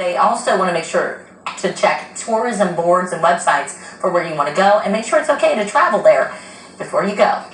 They also want to make sure to check tourism boards and websites for where you want to go and make sure it's okay to travel there before you go.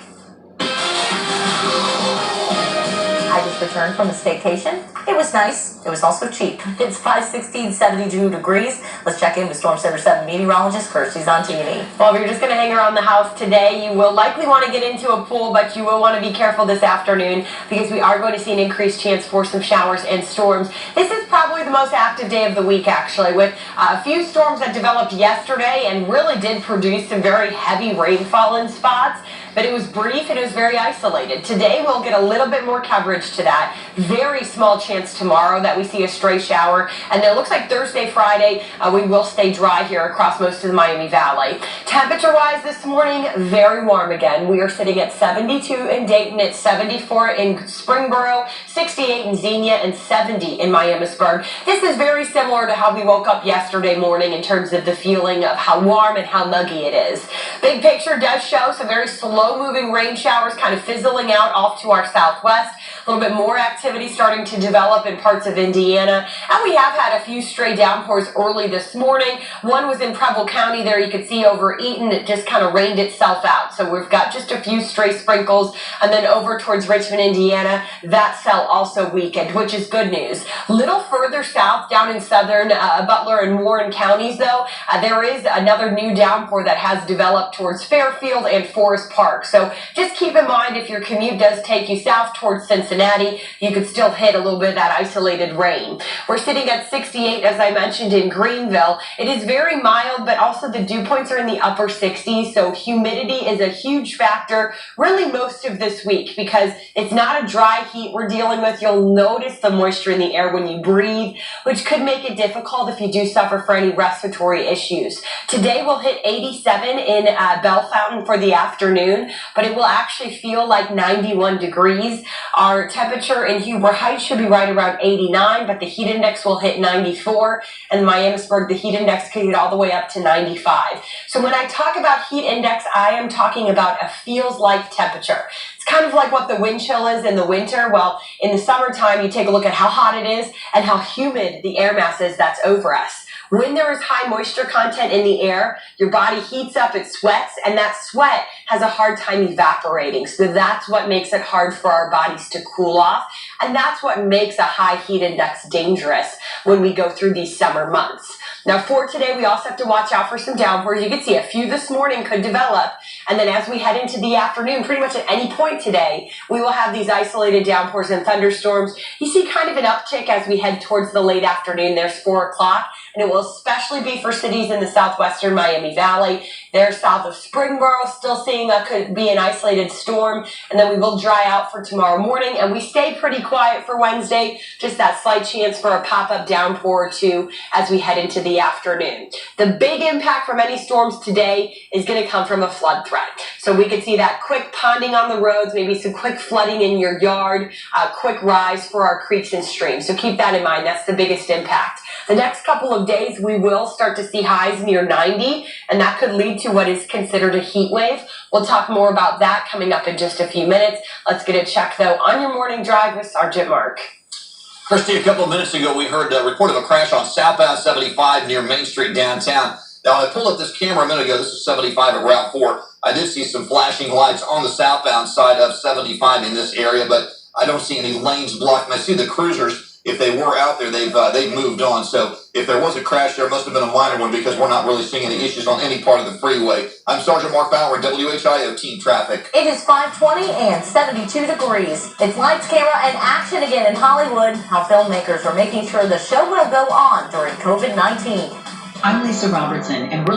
I just returned from a staycation. It was nice. It was also cheap. It's 5:16, 72 degrees. Let's check in with Storm Center 7 meteorologist Kirstie Zontini. Well, if you're just going to hang around the house today, you will likely want to get into a pool, but you will want to be careful this afternoon because we are going to see an increased chance for some showers and storms. This is probably the most active day of the week, actually, with a few storms that developed yesterday and really did produce some very heavy rainfall in spots. But it was brief and it was very isolated. Today we'll get a little bit more coverage to that. Very small chance tomorrow that we see a stray shower. And then it looks like Thursday, Friday, we will stay dry here across most of the Miami Valley. Temperature-wise this morning, very warm again. We are sitting at 72 in Dayton, at 74 in Springboro, 68 in Xenia, and 70 in Miamisburg. This is very similar to how we woke up yesterday morning in terms of the feeling of how warm and how muggy it is. Big picture does show some very slow-moving rain showers kind of fizzling out off to our southwest. A little bit more activity starting to develop in parts of Indiana. And we have had a few stray downpours early this morning. One was in Preble County there. You could see over Eaton. It just kind of rained itself out. So we've got just a few stray sprinkles. And then over towards Richmond, Indiana, that cell also weakened, which is good news. Little further south down in southern Butler and Warren counties, though, there is another new downpour that has developed towards Fairfield and Forest Park. So just keep in mind if your commute does take you south towards Cincinnati, you could still hit a little bit of that isolated rain. We're sitting at 68, as I mentioned, in Greenville. It is very mild, but also the dew points are in the upper 60s, so humidity is a huge factor really most of this week because it's not a dry heat we're dealing with. You'll notice the moisture in the air when you breathe, which could make it difficult if you do suffer for any respiratory issues. Today we'll hit 87 in Bell Fountain for the afternoon, but it will actually feel like 91 degrees. Our temperature in Huber Heights should be right around 89, but the heat index will hit 94, and in Miamisburg, the heat index could get all the way up to 95. So when I talk about heat index, I am talking about a feels like temperature. It's kind of like what the wind chill is in the winter. Well, in the summertime, you take a look at how hot it is and how humid the air mass is that's over us. When there is high moisture content in the air, your body heats up, it sweats, and that sweat has a hard time evaporating. So that's what makes it hard for our bodies to cool off. And that's what makes a high heat index dangerous when we go through these summer months. Now for today, we also have to watch out for some downpours. You can see a few this morning could develop. And then as we head into the afternoon, pretty much at any point today, we will have these isolated downpours and thunderstorms. You see kind of an uptick as we head towards the late afternoon. There's 4 o'clock. And it will especially be for cities in the southwestern Miami Valley. There south of Springboro, still seeing could be an isolated storm. And then we will dry out for tomorrow morning. And we stay pretty quiet for Wednesday. Just that slight chance for a pop-up downpour or two as we head into the afternoon. The big impact from any storms today is going to come from a flood threat. So we could see that quick ponding on the roads, maybe some quick flooding in your yard, quick rise for our creeks and streams. So keep that in mind. That's the biggest impact. The next couple of days, we will start to see highs near 90, and that could lead to what is considered a heat wave. We'll talk more about that coming up in just a few minutes. Let's get a check, though, on your morning drive with Sergeant Mark. Kirstie, a couple of minutes ago, we heard a report of a crash on southbound 75 near Main Street downtown. Now, I pulled up this camera a minute ago. This is 75 at Route 4. I did see some flashing lights on the southbound side of 75 in this area, but I don't see any lanes blocked. And I see the cruisers. If they were out there, they've moved on. So if there was a crash, there must have been a minor one because we're not really seeing any issues on any part of the freeway. I'm Sergeant Mark Bauer, WHIO Team Traffic. It is 5:20 and 72 degrees. It's lights, camera, and action again in Hollywood. How filmmakers are making sure the show will go on during COVID-19. I'm Lisa Robertson, and we're